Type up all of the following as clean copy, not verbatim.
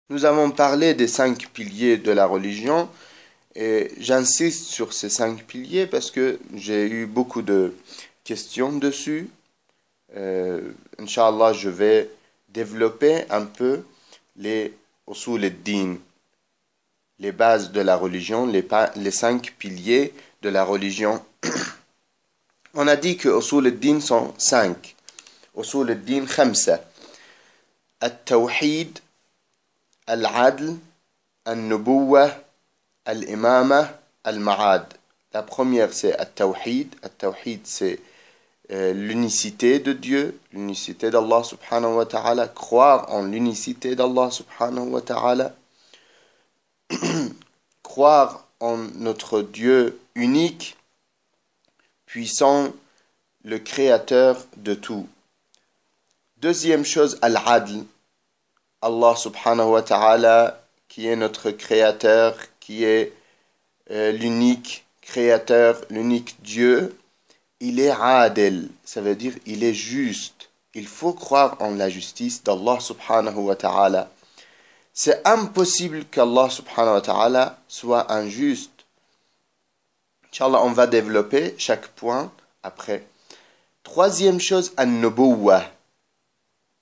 Nous avons parlé des 5 piliers de la religion et j'insiste sur ces 5 piliers parce que j'ai eu beaucoup de questions dessus. Inch'Allah, je vais développer un peu les usul ad-din, les bases de la religion, les 5 piliers de la religion. On a dit que usul ad-din sont 5. Usul ad-din khamsa. At-tawhid, al-adl, al-nubuwah, al-imama, al-ma'ad. La première, c'est at-tawhid. At-tawhid, c'est l'unicité de Dieu, l'unicité d'Allah subhanahu wa ta'ala, croire en l'unicité d'Allah subhanahu wa ta'ala, croire en notre Dieu unique, puissant, le créateur de tout. Deuxième chose, al-adl, Allah subhanahu wa ta'ala, qui est notre créateur, qui est l'unique créateur, l'unique Dieu, il est adil, ça veut dire il est juste. Il faut croire en la justice d'Allah subhanahu wa ta'ala. C'est impossible qu'Allah subhanahu wa ta'ala soit injuste. Inch'Allah, on va développer chaque point après. Troisième chose, an-nubuwah.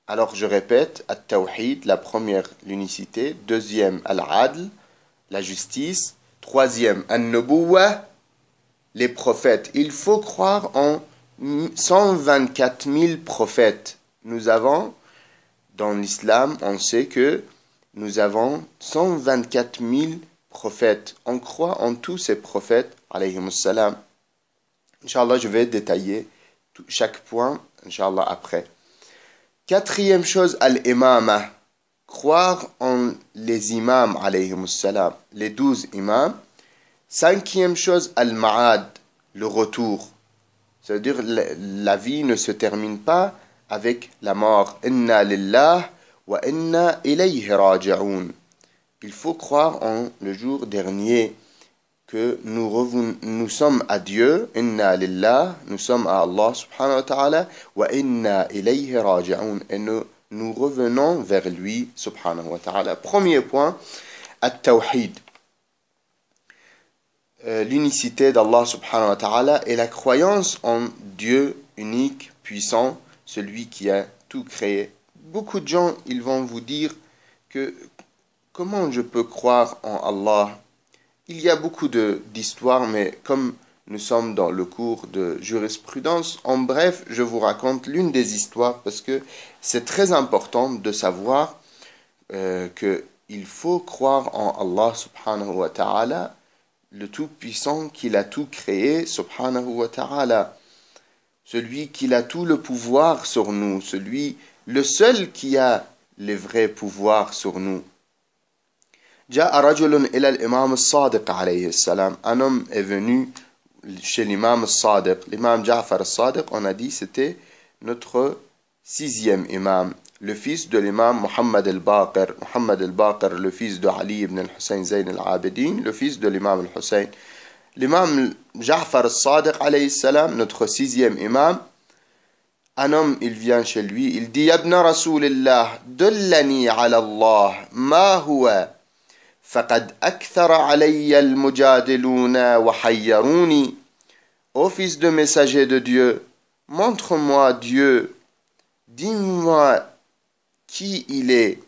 Alors je répète, at-tawhid, la première, l'unicité. Deuxième, al-adl, la justice. Troisième, an-nubuwah, les prophètes. Il faut croire en 124 000 prophètes. Nous avons, dans l'islam, on sait que nous avons 124 000 prophètes. On croit en tous ces prophètes, alayhimus salam. Inch'Allah, je vais détailler chaque point, Inch'Allah, après. Quatrième chose, al-imama. Croire en les imams, alayhimus salam. Les 12 imams. Cinquième chose, al-ma'ad, le retour. C'est-à-dire la vie ne se termine pas avec la mort. Inna lillah wa inna ilayhi raji'un. Il faut croire en le jour dernier que nous sommes à Dieu. Inna lillah, nous sommes à Allah subhanahu wa ta'ala wa inna ilayhi raji'un. Et nous revenons vers lui subhanahu wa ta'ala. Premier point, at-tawhid. L'unicité d'Allah subhanahu wa ta'ala et la croyance en Dieu unique, puissant, celui qui a tout créé. Beaucoup de gens, ils vont vous dire que comment je peux croire en Allah? Il y a beaucoup d'histoires, mais comme nous sommes dans le cours de jurisprudence, en bref, je vous raconte l'une des histoires parce que c'est très important de savoir qu'il faut croire en Allah subhanahu wa ta'ala, le Tout-Puissant qu'il a tout créé, subhanahu wa ta'ala. Celui qui a tout le pouvoir sur nous, le seul qui a les vrais pouvoirs sur nous. جاء رجل إلى الإمام الصادق عليه السلام. Un homme est venu chez l'imam al-Sadiq. L'imam Ja'far al-Sadiq, on a dit, c'était notre 6e imam. Le fils de l'imam Muhammad al-Baqir. Muhammad al-Baqir, le fils de Ali ibn al-Hussein Zayn al-Abidin, le fils de l'imam al-Hussein. L'imam Ja'far al-Sadiq, alayhi salam, notre 6e imam, un homme, il vient chez lui, il dit, Yabna Rasulillah, dullani ala Allah, ma huwa, faqad akthara alayya al-mujadiluna wa hayyaruni. Ô fils de messager de Dieu, montre-moi Dieu, dis-moi qui il est,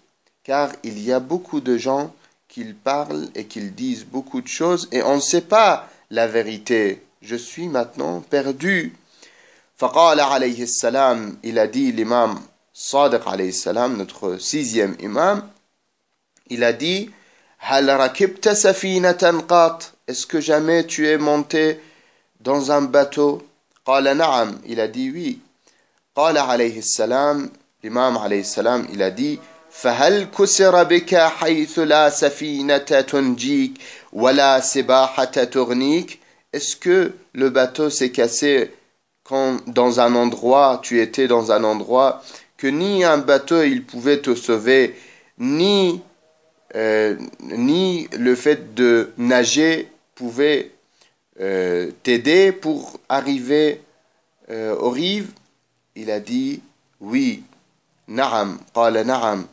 car il y a beaucoup de gens qui parlent et qui disent beaucoup de choses et on ne sait pas la vérité. Je suis maintenant perdu. فقال عليه السلام, il a dit l'imam Sadiq alayhi salam, notre 6e imam, il a dit هل ركبت سفينة قط? Est-ce que jamais tu es monté dans un bateau? قال نعم, il a dit oui. قال عليه السلام, l'imam alayhi salam, il a dit فهل كسر بك حيث لا سفينة تنجيك ولا سباحة تغنيك? Est-ce que le bateau s'est cassé quand dans un endroit, tu étais dans un endroit que ni un bateau il pouvait te sauver, ni le fait de nager pouvait t'aider pour arriver aux rives? Il a dit oui. نعم. قال نعم.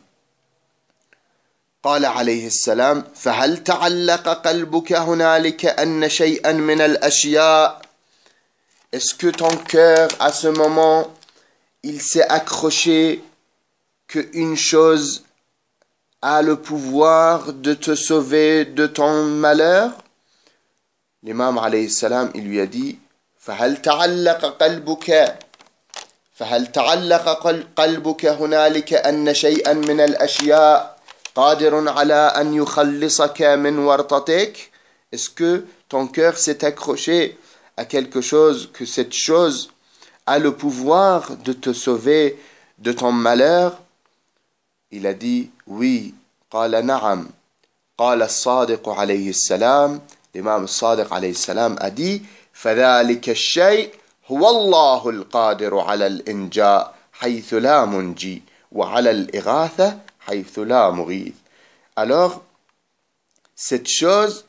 قال عليه السلام فهل تعلق قلبك هنالك أن شيئا من الأشياء Est-ce que ton cœur à ce moment il s'est accroché qu'une chose a le pouvoir de te sauver de ton malheur? L'imam alayhi salam il lui a dit فهل تعلق قلبك هنالك أن شيئا من الأشياء قادر على أن يخلصك من ورطتك? Est-ce que ton cœur s'est accroché à quelque chose, que cette chose a le pouvoir de te sauver de ton malheur? Il a dit oui. قال نعم. قال الصادق عليه السلام. L'imam الصادق عليه السلام a dit فذلك الشيء هو الله القادر على الإنجاء حيث لا منجي وعلى الإغاثة حيث لا مغيث. Alors, cette chose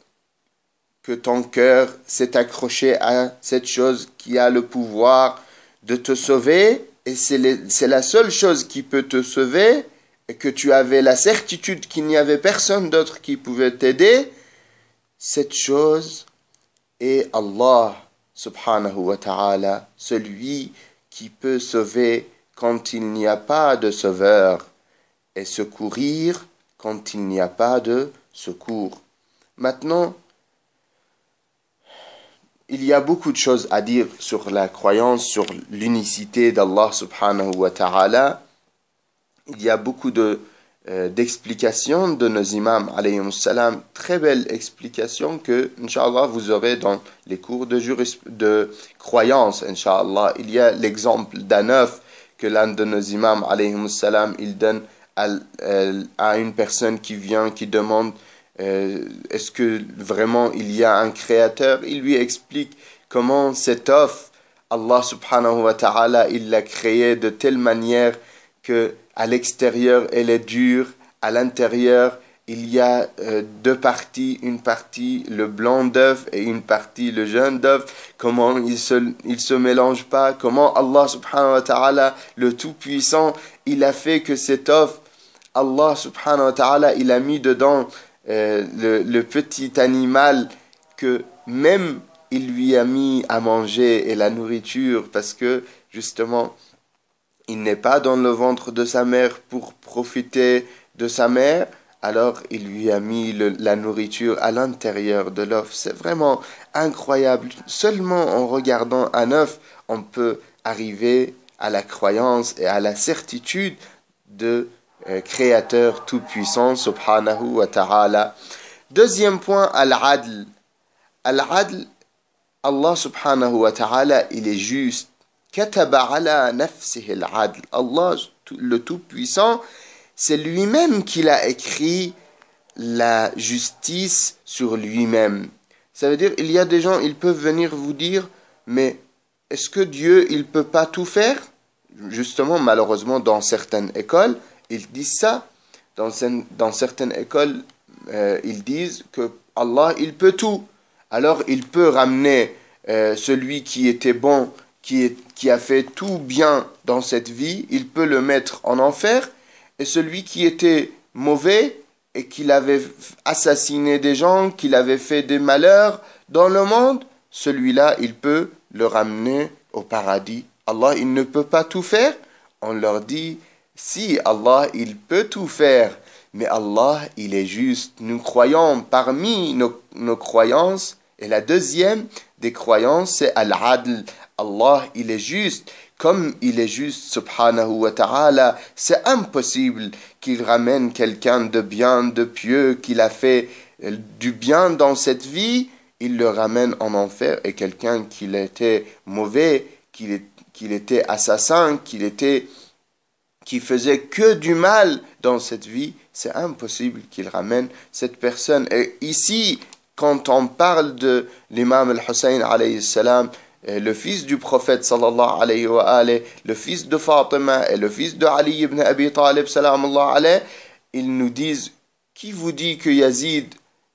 que ton cœur s'est accroché à, cette chose qui a le pouvoir de te sauver, et c'est la seule chose qui peut te sauver, et que tu avais la certitude qu'il n'y avait personne d'autre qui pouvait t'aider, cette chose est Allah subhanahu wa ta'ala, celui qui peut sauver quand il n'y a pas de sauveur et secourir quand il n'y a pas de secours. Maintenant, il y a beaucoup de choses à dire sur la croyance, sur l'unicité d'Allah subhanahu wa ta'ala. Il y a beaucoup d'explications de nos imams alayhimus salam, très belles explications que, Inch'Allah, vous aurez dans les cours de croyance, Inch'Allah. Il y a l'exemple d'un œuf que l'un de nos imams alayhimus salam, il donne à une personne qui vient, qui demande est-ce que vraiment il y a un créateur? Il lui explique comment cet œuf, Allah subhanahu wa ta'ala, il l'a créé de telle manière que à l'extérieur elle est dure, à l'intérieur il y a deux parties, une partie le blanc d'œuf et une partie le jaune d'œuf, comment il se mélange pas, comment Allah subhanahu wa ta'ala, le tout-puissant, il a fait que cet œuf, Allah subhanahu wa ta'ala, il a mis dedans le petit animal que même il lui a mis à manger et la nourriture parce que justement il n'est pas dans le ventre de sa mère pour profiter de sa mère, alors il lui a mis la nourriture à l'intérieur de l'œuf. C'est vraiment incroyable. Seulement en regardant un œuf, on peut arriver à la croyance et à la certitude de créateur tout-puissant, subhanahu wa ta'ala. Deuxième point, al-adl. Al-adl, Allah subhanahu wa ta'ala, il est juste. Kataba ala nafsihi al-adl. Allah, le tout-puissant, c'est lui-même qui a écrit la justice sur lui-même. Ça veut dire, il y a des gens, ils peuvent venir vous dire, mais est-ce que Dieu, il peut pas tout faire? Justement, malheureusement, dans certaines écoles, ils disent ça. Dans certaines écoles, ils disent que Allah, il peut tout. Alors, il peut ramener celui qui était bon, qui a fait tout bien dans cette vie, il peut le mettre en enfer. Et celui qui était mauvais et qu'il avait assassiné des gens, qu'il avait fait des malheurs dans le monde, celui-là, il peut le ramener au paradis. Allah, il ne peut pas tout faire. On leur dit, si Allah, il peut tout faire, mais Allah, il est juste. Nous croyons parmi nos croyances, et la deuxième des croyances, c'est Al-Adl. Allah, il est juste. Comme il est juste, subhanahu wa ta'ala, c'est impossible qu'il ramène quelqu'un de bien, de pieux, qu'il a fait du bien dans cette vie, il le ramène en enfer, et quelqu'un qui était mauvais, qu'il était assassin, qui faisait que du mal dans cette vie, c'est impossible qu'il ramène cette personne. Et ici, quand on parle de l'imam al-Hussein alayhi salam, le fils du prophète sallallahu alayhi wa alayhi, le fils de Fatima et le fils de Ali ibn Abi Talib salamullah alayhi, ils nous disent, qui vous dit que Yazid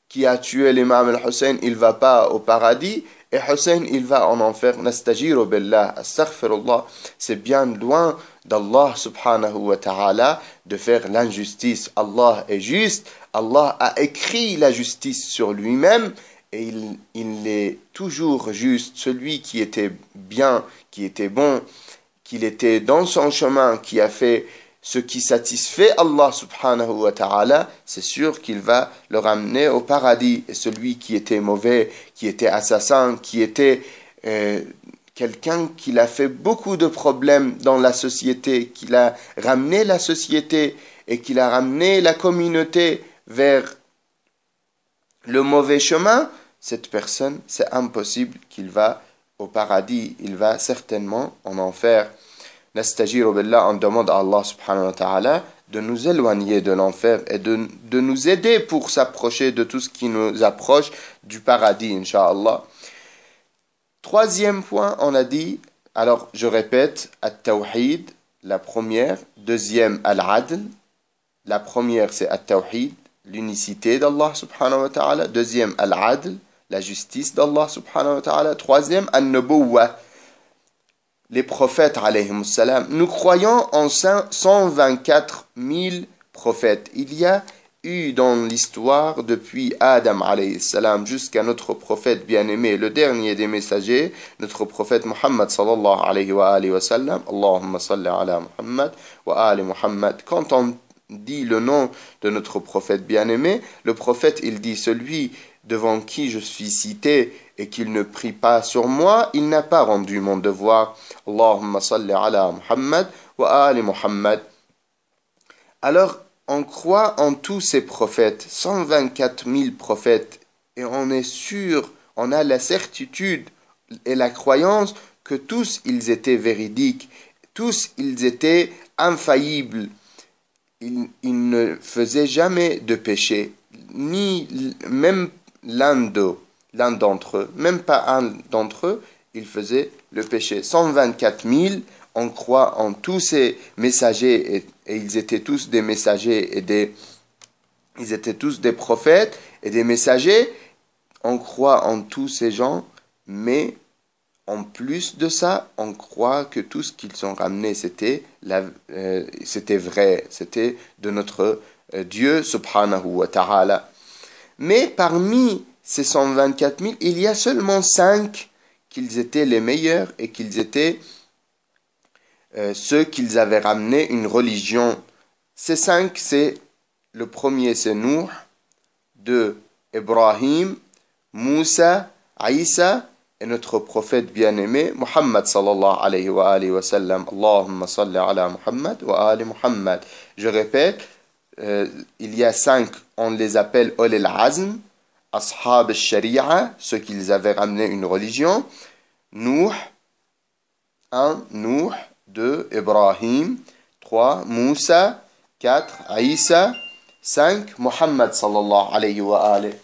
qui a tué l'imam al-Hussein, il va pas au paradis et Hussein il va en enfer? Nastajiru billah, astaghfirullah. C'est bien loin d'Allah subhanahu wa ta'ala de faire l'injustice. Allah est juste, Allah a écrit la justice sur lui-même et il est toujours juste, celui qui était bien, qui était bon, qu'il était dans son chemin, qui a fait ce qui satisfait Allah subhanahu wa ta'ala, c'est sûr qu'il va le ramener au paradis. Et celui qui était mauvais, qui était assassin, qui était quelqu'un qui a fait beaucoup de problèmes dans la société, qui a ramené la société et qui a ramené la communauté vers le mauvais chemin, cette personne, c'est impossible qu'il va au paradis, il va certainement en enfer. Nastajiru billah, on demande à Allah subhanahu wa ta'ala de nous éloigner de l'enfer et de nous aider pour s'approcher de tout ce qui nous approche du paradis, incha'Allah. Troisième point, on a dit, alors je répète, at-tawhid, la première. Deuxième, al-adl. La première, c'est at-tawhid, l'unicité d'Allah subhanahu wa ta'ala. Deuxième, al-adl, la justice d'Allah subhanahu wa ta'ala. Troisième, an-nubuwwah, les prophètes alayhimus salam. Nous croyons en 124 000 prophètes. Il y a eu dans l'histoire, depuis Adam alayhi salam jusqu'à notre prophète bien-aimé, le dernier des messagers, notre prophète Muhammad sallallahu alayhi wa sallam, Allahumma salli ala Muhammad wa ali Muhammad. Quand on dit le nom de notre prophète bien-aimé, le prophète il dit celui devant qui je suis cité et qu'il ne prie pas sur moi, il n'a pas rendu mon devoir. Allahumma salli ala Muhammad wa ali Muhammad. Alors, on croit en tous ces prophètes, 124 000 prophètes, et on est sûr, on a la certitude et la croyance que tous ils étaient véridiques, tous ils étaient infaillibles. Ils ne faisaient jamais de péché, ni même l'un d'entre eux, même pas un d'entre eux, il faisait le péché. 124 000, on croit en tous ces messagers, et ils étaient tous des messagers, ils étaient tous des prophètes et des messagers. On croit en tous ces gens, mais en plus de ça, on croit que tout ce qu'ils ont ramené, c'était vrai, c'était de notre Dieu subhanahu wa ta'ala. Mais parmi ces 124 000, il y a seulement 5 qu'ils étaient les meilleurs et qu'ils étaient ceux qu'ils avaient ramené une religion. Ces 5, c'est le premier, c'est Nuh, 2, Ibrahim, Moussa, Isa et notre prophète bien-aimé, Muhammad sallallahu alayhi wa sallam. Allahumma salli ala Muhammad wa ali Muhammad. Je répète, il y a 5, on les appelle Ulul Azm, Ashab al-Shari'a, ceux qu'ils avaient ramené une religion. Nuh, 1, Nuh, 2, Ibrahim, 3, Moussa, 4, Isa, 5, Muhammad sallallahu alayhi wa alayhi.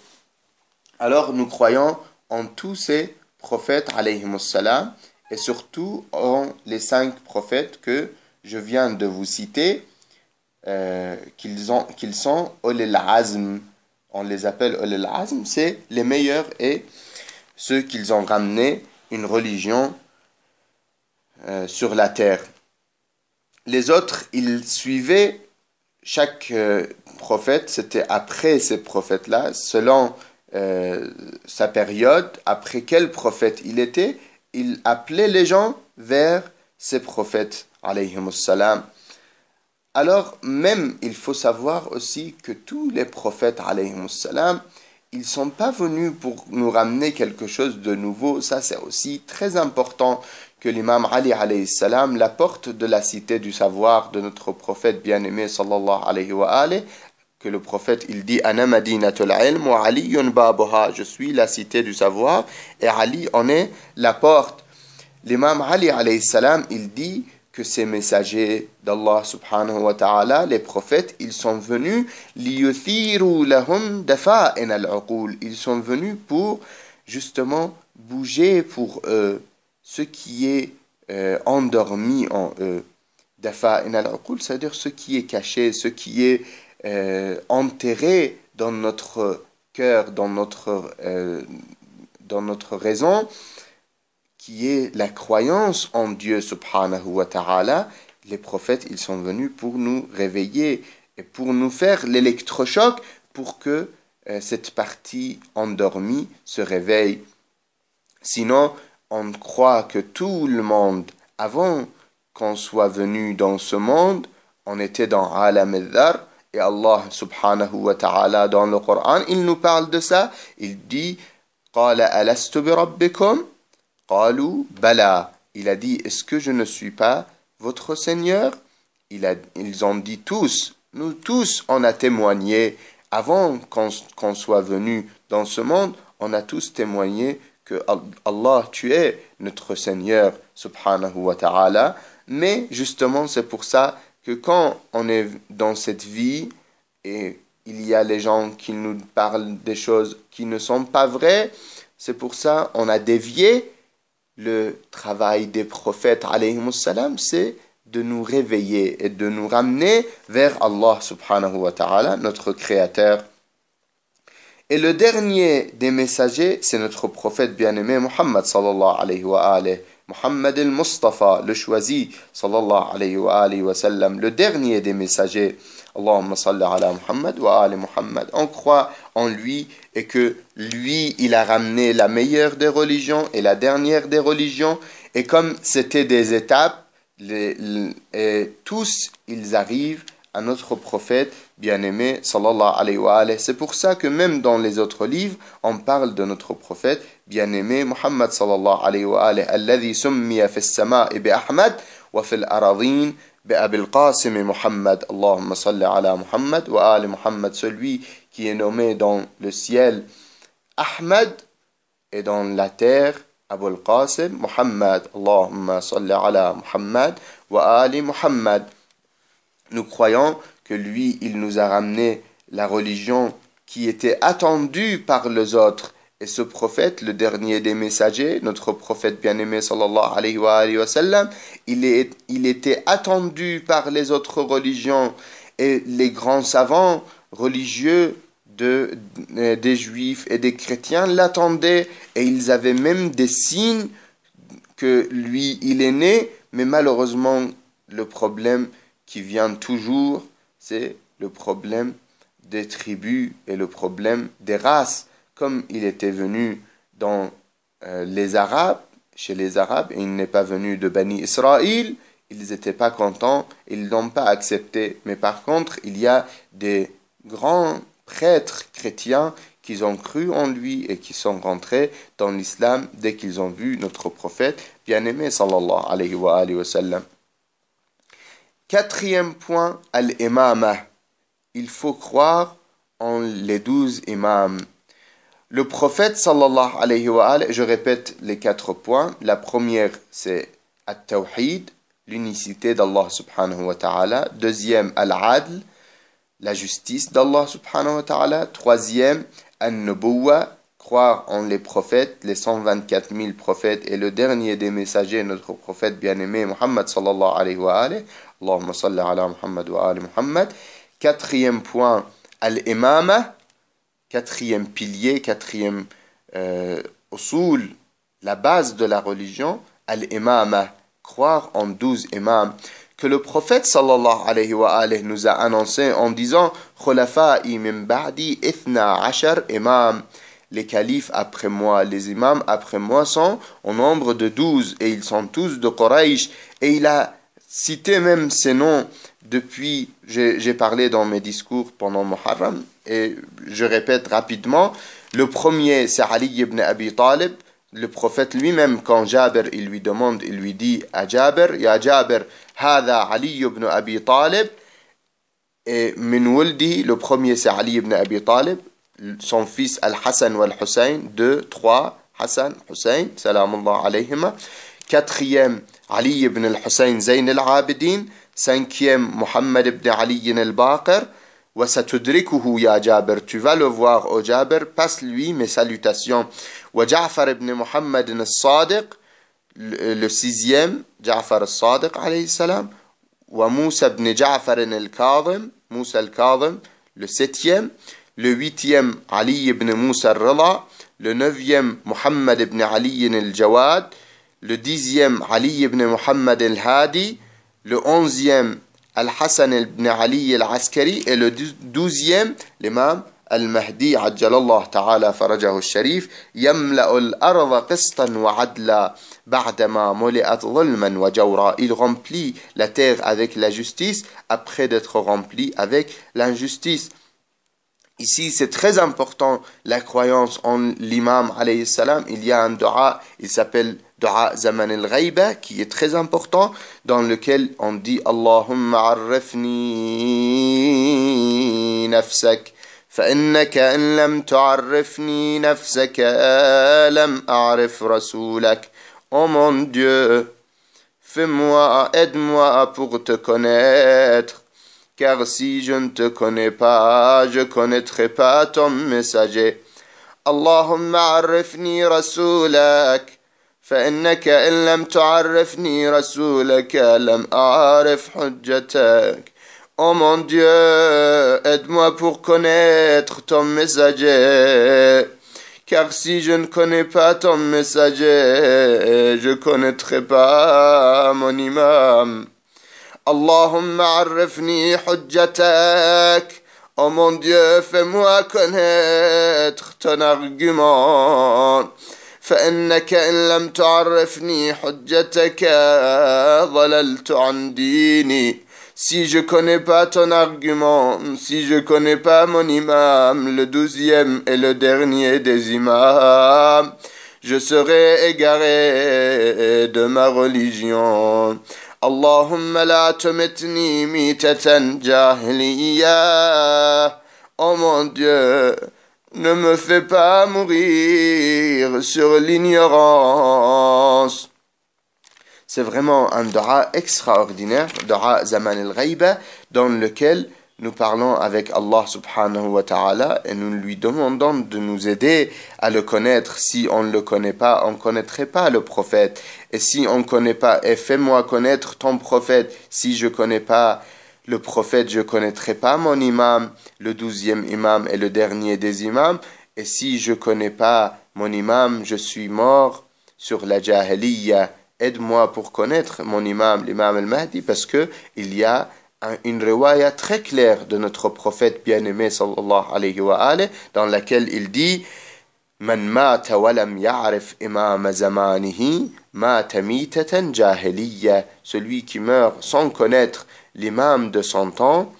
Alors nous croyons en tous ces prophètes alayhimus salam et surtout en les 5 prophètes que je viens de vous citer, qu'ils sont Ulul Azm. On les appelle Ulul Azm, c'est les meilleurs et ceux qu'ils ont ramené une religion sur la terre. Les autres, ils suivaient chaque prophète, c'était après ces prophètes-là, selon sa période, après quel prophète il était, il appelait les gens vers ces prophètes, alayhimus salam. Alors, même, il faut savoir aussi que tous les prophètes, alayhimus salam, ils ne sont pas venus pour nous ramener quelque chose de nouveau. Ça, c'est aussi très important que l'imam Ali, alayhi salam, la porte de la cité du savoir de notre prophète bien-aimé, sallallahu alayhi wa alayhi, que le prophète, il dit, Ana madinatul ilm wa aliyun babuha, je suis la cité du savoir, et Ali en est la porte. L'imam Ali, alayhi salam, il dit que ces messagers d'Allah subhanahu wa ta'ala, les prophètes, ils sont venus liyuthiru lahum dafa'in al-uqul. Ils sont venus pour justement bouger pour eux ce qui est endormi en eux. Dafa'in al-uqul, c'est-à-dire ce qui est caché, ce qui est enterré dans notre cœur, dans notre raison, qui est la croyance en Dieu subhanahu wa ta'ala. Les prophètes, ils sont venus pour nous réveiller et pour nous faire l'électrochoc pour que cette partie endormie se réveille. Sinon, on croit que tout le monde, avant qu'on soit venu dans ce monde, on était dans Alam al-Dhar. Et Allah subhanahu wa ta'ala dans le Coran, il nous parle de ça. Il dit قال ألست بربكم قالوا بلى. Il a dit, est-ce que je ne suis pas votre Seigneur? Ils ont dit tous, nous tous, on a témoigné, avant qu'on soit venu dans ce monde, on a tous témoigné que Allah, tu es notre Seigneur, subhanahu wa ta'ala. Mais justement, c'est pour ça que quand on est dans cette vie et il y a les gens qui nous parlent des choses qui ne sont pas vraies, c'est pour ça qu'on a dévié. Le travail des prophètes, alayhimus salam, c'est de nous réveiller et de nous ramener vers Allah subhanahu wa ta'ala, notre créateur. Et le dernier des messagers, c'est notre prophète bien-aimé Muhammad sallallahu alayhi wa alayhi. Muhammad al-Mustafa, le choisi, sallallahu alayhi wa sallam, le dernier des messagers. Allahumma salli ala Muhammad wa ali Muhammad. On croit en lui et que lui, il a ramené la meilleure des religions et la dernière des religions. Et comme c'était des étapes, et tous, ils arrivent à notre prophète bien-aimé, sallallahu alayhi wa alayhi. C'est pour ça que même dans les autres livres, on parle de notre prophète bien-aimé, Muhammad sallallahu alayhi wa alayhi, alladhi summiya fi as-sama'i bi Ahmad wa fi al-aradhin bi Abil Qasim Muhammad. Allahumma salli ala Muhammad wa ali Muhammad, celui qui est nommé dans le ciel Ahmad et dans la terre Abul Qasim Muhammad. Allahumma salli ala Muhammad wa ali Muhammad. Nous croyons que lui, il nous a ramené la religion qui était attendue par les autres. Et ce prophète, le dernier des messagers, notre prophète bien-aimé sallallahu alayhi wa sallam, il était attendu par les autres religions. Et les grands savants religieux des juifs et des chrétiens l'attendaient. Et ils avaient même des signes que lui, il est né. Mais malheureusement, le problème qui vient toujours, c'est le problème des tribus et le problème des races. Comme il était venu dans les Arabes, chez les Arabes, et il n'est pas venu de Bani Israël, ils n'étaient pas contents, ils n'ont pas accepté. Mais par contre, il y a des grands prêtres chrétiens qui ont cru en lui et qui sont rentrés dans l'islam dès qu'ils ont vu notre prophète bien-aimé sallallahu alayhi wa sallam. Quatrième point, al-imama. Il faut croire en les 12 imams. Le prophète sallallahu alayhi wa alayhi, je répète les 4 points. La première, c'est at-tawhid, l'unicité d'Allah subhanahu wa ta'ala. Deuxième, al-adl, la justice d'Allah subhanahu wa ta'ala. Troisième, an-nubuwa, croire en les prophètes, les 124 000 prophètes et le dernier des messagers, notre prophète bien-aimé Muhammad sallallahu alayhi wa alayhi. Allahumma salli ala Muhammad wa ali Muhammad. Quatrième point, al-imama. Quatrième pilier, quatrième usul, la base de la religion, al-imama, croire en 12 imams, que le prophète sallallahu alayhi wa alayhi nous a annoncé en disant khulafa'i min ba'di ithna ashar imam. Les califes après moi, les imams après moi sont au nombre de 12 et ils sont tous de Quraysh. Et il a cité même ces noms depuis, j'ai parlé dans mes discours pendant Muharram et je répète rapidement. Le premier, c'est Ali ibn Abi Talib. Le prophète lui-même, quand Jabir il lui demande, il lui dit à Jabir, Ya Jabir, Hada Ali ibn Abi Talib. Et min wuldi, le premier c'est Ali ibn Abi Talib, son fils Al-Hassan ou Al-Hussein, 2, 3, Hassan, Hussein, salamullah alayhima. Quatrième, Ali ibn Al-Hussein Zayn al-Abidin. Cinquième, Muhammad ibn Ali al-Baqir. Wa satudrikuhu ya Jabir, tu vas le voir au Jabir, passe-lui mes salutations. Wa Ja'far ibn Muhammad al-Sadiq, le sixième, Ja'far al-Sadiq alayhi salam. Wa Musa ibn Ja'far al-Kadhim, Musa al-Kadhim, le septième. Le huitième, Ali ibn Musa al-Rida. Le neuvième, Muhammad ibn Ali al-Jawad. Le dixième, Ali ibn Muhammad al-Hadi. Le onzième, Al-Hassan ibn Ali al-Askari. Et le douzième, l'imam المهدي عجل الله تعالى فرجه الشريف يملأ الأرض قسطا وعدلا بعدما ملئت ظلما وجورا. Il remplit la terre avec la justice après d'être rempli avec l'injustice. Ici, c'est très important la croyance en l'imam alayhi salam. Il y a un dua, il s'appelle dua Zaman al-Ghaiba, qui est très important, dans lequel on dit Allahumma arrafni nafsak, فإنك إن لم تعرفني نفسك لم أعرف رسولك. Oh mon Dieu, fais-moi, aide-moi pour te connaître. Car si je ne te connais pas, je connaîtrai pas ton messager. Allahumma arifni rasoulak, فإنك إن لم تعرفني رسولك لم أعرف حجتك. Oh mon Dieu, aide-moi pour connaître ton messager. Car si je ne connais pas ton messager, je connaîtrai pas mon imam. Allahumma arrafni hujjatak. Oh mon Dieu, fais-moi connaître ton argument. فإنك إن لم تعرفني حجتك ضللت عن ديني. Si je connais pas ton argument, si je connais pas mon imam, le 12e et le dernier des imams, je serai égaré de ma religion. Allahumma la tumitni mitatan jahiliya. Oh mon Dieu, ne me fais pas mourir sur l'ignorance. C'est vraiment un dua extraordinaire, dua Zaman al-Ghaiba, dans lequel nous parlons avec Allah subhanahu wa ta'ala et nous lui demandons de nous aider à le connaître. Si on ne le connaît pas, on ne connaîtrait pas le prophète. Et si on ne connaît pas, et fais-moi connaître ton prophète. Si je ne connais pas le prophète, je ne connaîtrai pas mon imam, le 12e imam et le dernier des imams. Et si je ne connais pas mon imam, je suis mort sur la jahiliya. Aide-moi pour connaître mon imam, l'imam al-Mahdi, parce que il y a une riwaya très claire de notre prophète bien-aimé sallallahu alayhi wa alayhi, dans laquelle il dit Man mata wa lam ya'rif imam zamanihi mata mitatan jahiliya. Celui qui meurt sans connaître l'imam de son temps,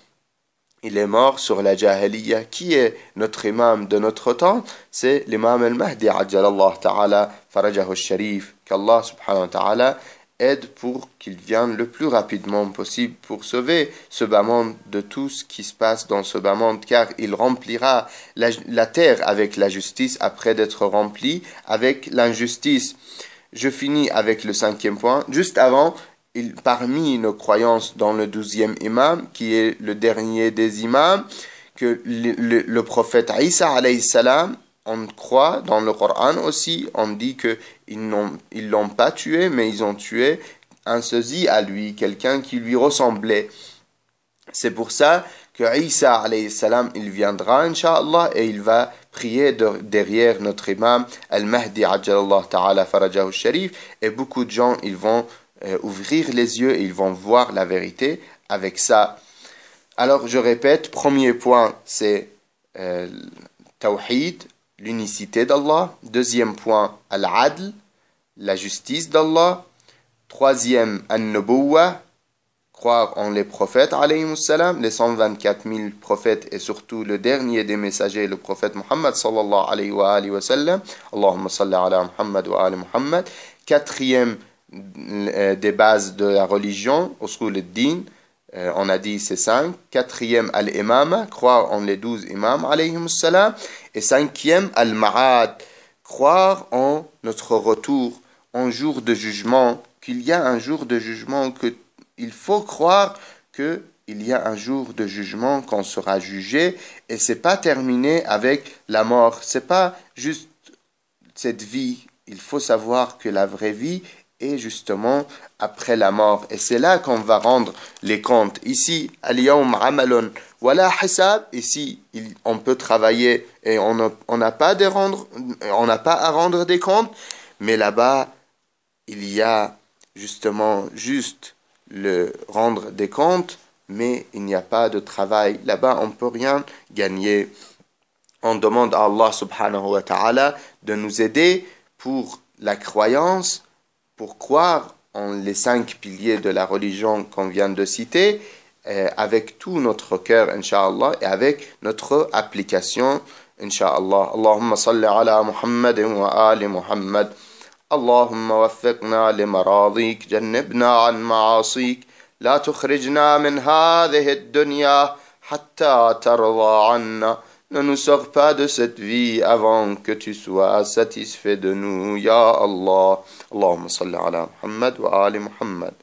il est mort sur la jahiliya. Qui est notre imam de notre temps? C'est l'imam al-Mahdi ajjalallah ta'ala farajahu al-sharif. Qu'Allah subhanahu wa ta'ala aide pour qu'il vienne le plus rapidement possible pour sauver ce bas monde de tout ce qui se passe dans ce bas monde, car il remplira la terre avec la justice après d'être rempli avec l'injustice. Je finis avec le 5e point. Juste avant, parmi nos croyances dans le 12e imam, qui est le dernier des imams, que le prophète Isa alayhi salam, on croit dans le Coran aussi, on dit qu'ils l'ont pas tué, mais ils ont tué un sosie à lui, quelqu'un qui lui ressemblait. C'est pour ça que Isa alayhi salam, il viendra, Inch'Allah, et il va prier derrière notre imam, Al-Mahdi ajjalallah ta'ala farajahu al-sharif, et beaucoup de gens, ils vont ouvrir les yeux et ils vont voir la vérité avec ça. Alors, je répète, premier point, c'est Tawhid, l'unicité d'Allah. Deuxième point, Al-Adl, la justice d'Allah. Troisième, An-Nubuwwa, croire en les prophètes, alayhimus salam, les 124 000 prophètes et surtout le dernier des messagers, le prophète Muhammad sallallahu alayhi wa sallam. Allahumma salli ala Muhammad wa ali Muhammad. Quatrième des bases de la religion, usul ad-din, on a dit c'est 5. Quatrième, al-imama, croire en les 12 imams, alayhimus salam. Et cinquième, al-ma'ad, croire en notre retour, en jour de jugement, qu'il y a un jour de jugement, qu'il faut croire qu'il y a un jour de jugement, qu'on sera jugé, et c'est pas terminé avec la mort, c'est pas juste cette vie, il faut savoir que la vraie vie est justement après la mort, et c'est là qu'on va rendre les comptes. Ici, al-yawm amalun wala hisab, ici on peut travailler et on n'a pas à rendre des comptes, mais là-bas il y a justement juste le rendre des comptes, mais il n'y a pas de travail. Là-bas on peut rien gagner. on demande à Allah subhanahu wa ta'ala de nous aider pour la croyance, pour croire en les 5 piliers de la religion qu'on vient de citer, avec tout notre cœur, Inch'Allah, et avec notre application, Inch'Allah. Allahumma salli ala Muhammad wa ali Muhammad. اللهم وفقنا لمراضيك جنبنا عن معاصيك لا تخرجنا من هذه الدنيا حتى ترضى عنا. Ne nous sors pas de cette vie avant que tu sois satisfait de nous, Ya Allah. Allahumma salli ala Muhammad wa ali Muhammad.